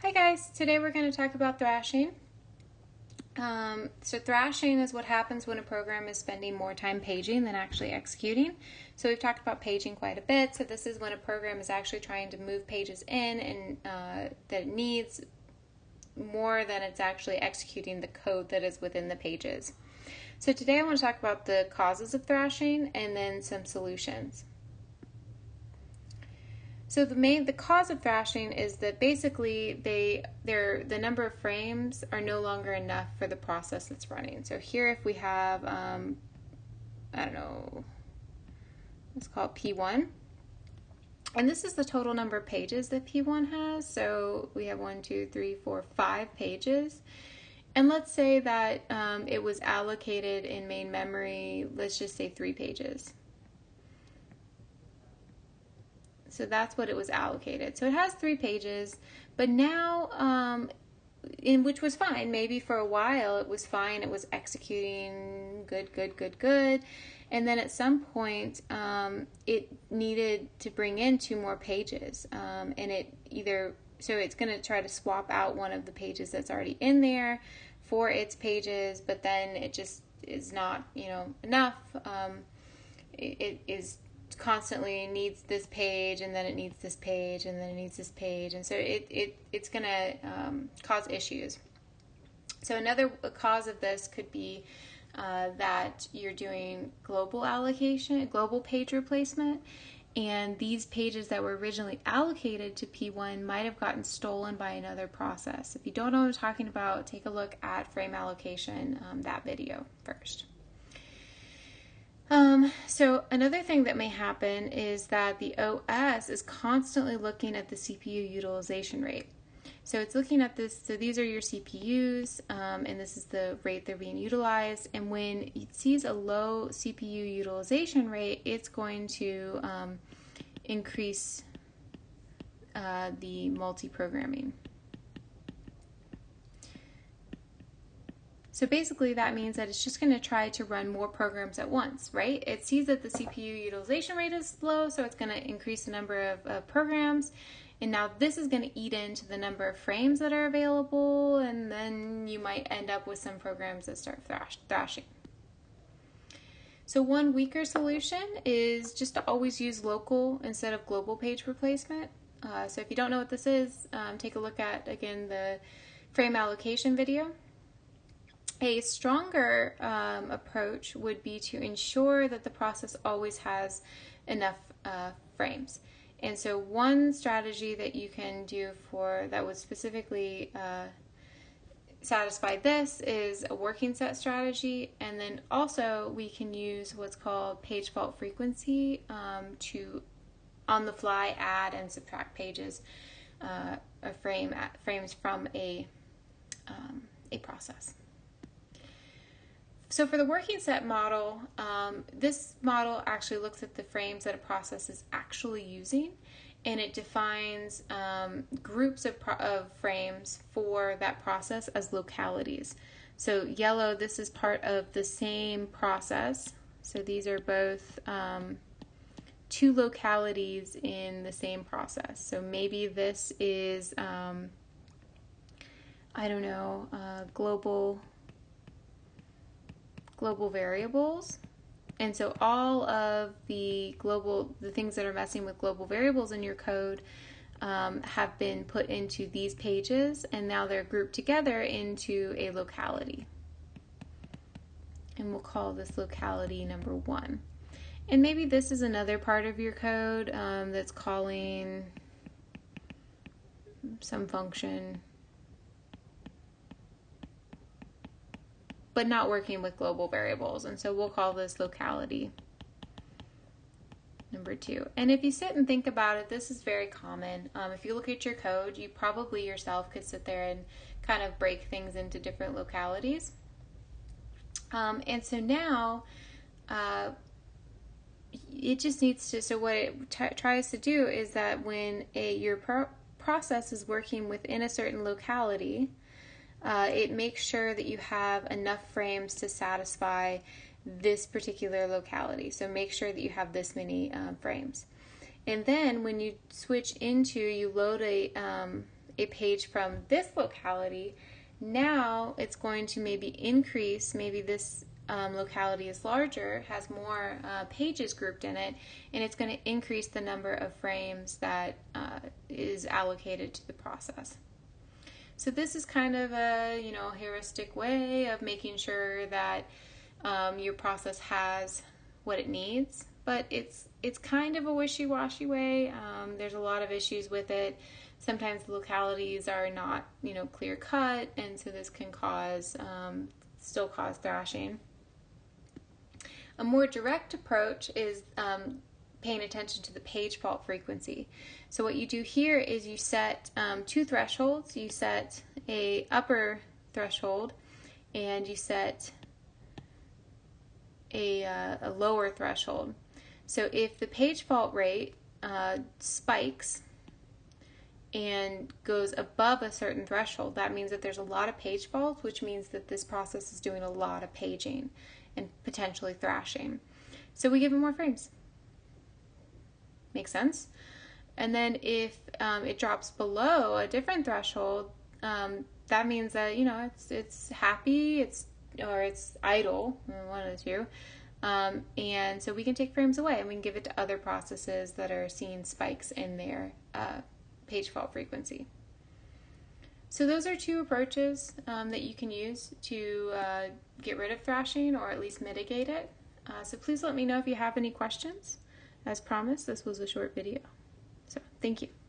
Hi guys, today we're going to talk about thrashing. So thrashing is what happens when a program is spending more time paging than actually executing. So we've talked about paging quite a bit. So this is when a program is actually trying to move pages in and that it needs more than it's actually executing the code that is within the pages. So today I want to talk about the causes of thrashing and then some solutions. So the cause of thrashing is that basically the number of frames are no longer enough for the process that's running. So here if we have I don't know, let's call it P1, and this is the total number of pages that P1 has. So we have 1, 2, 3, 4, 5 pages. And let's say that it was allocated in main memory, let's just say 3 pages. So that's what it was allocated. So it has 3 pages, but now, which was fine. Maybe for a while it was fine. It was executing good. And then at some point, it needed to bring in 2 more pages. And so it's going to try to swap out one of the pages that's already in there for its pages, but then it just is not, enough. It is constantly needs this page, and then it needs this page, and then it needs this page, and so it's going to cause issues. So another cause of this could be that you're doing global allocation, global page replacement, and these pages that were originally allocated to P1 might have gotten stolen by another process. If you don't know what I'm talking about, take a look at frame allocation, that video first. So another thing that may happen is that the OS is constantly looking at the CPU utilization rate. So it's looking at this, so these are your CPUs, and this is the rate they're being utilized. And when it sees a low CPU utilization rate, it's going to increase the multi-programming. So basically that means that it's just going to try to run more programs at once, right? It sees that the CPU utilization rate is low, so it's going to increase the number of programs. And now this is going to eat into the number of frames that are available, and then you might end up with some programs that start thrashing. So one weaker solution is just to always use local instead of global page replacement. So if you don't know what this is, take a look at, again, the frame allocation video. A stronger approach would be to ensure that the process always has enough frames. And so one strategy that you can do that would specifically satisfy this is a working set strategy. And then also we can use what's called page fault frequency to on the fly add and subtract pages, frames from a process. So for the working set model, this model actually looks at the frames that a process is actually using, and it defines groups of frames for that process as localities. So yellow, this is part of the same process. So these are both 2 localities in the same process. So maybe this is, I don't know, global variables. And so all of the things that are messing with global variables in your code have been put into these pages, and now they're grouped together into a locality. And we'll call this locality number 1. And maybe this is another part of your code that's calling some function, but not working with global variables. And so we'll call this locality number 2. And if you sit and think about it, this is very common. If you look at your code, you probably yourself could sit there and kind of break things into different localities. And so now it just needs to, so what it tries to do is that when your process is working within a certain locality, it makes sure that you have enough frames to satisfy this particular locality. So make sure that you have this many frames. And then when you switch into, you load a a page from this locality, now it's going to maybe increase, maybe this locality is larger, has more pages grouped in it, and it's going to increase the number of frames that is allocated to the process. So this is kind of a, heuristic way of making sure that your process has what it needs, but it's kind of a wishy-washy way. There's a lot of issues with it. Sometimes the localities are not, clear cut, and so this can still cause thrashing. A more direct approach is paying attention to the page fault frequency. So what you do here is you set 2 thresholds. You set a upper threshold and you set a lower threshold. So if the page fault rate spikes and goes above a certain threshold, that means that there's a lot of page faults, which means that this process is doing a lot of paging and potentially thrashing. So we give it more frames. Makes sense? And then if it drops below a different threshold, that means that it's happy, or it's idle, one of the two. And so we can take frames away and we can give it to other processes that are seeing spikes in their page fault frequency. So those are 2 approaches that you can use to get rid of thrashing, or at least mitigate it. So please let me know if you have any questions. As promised, this was a short video. So thank you.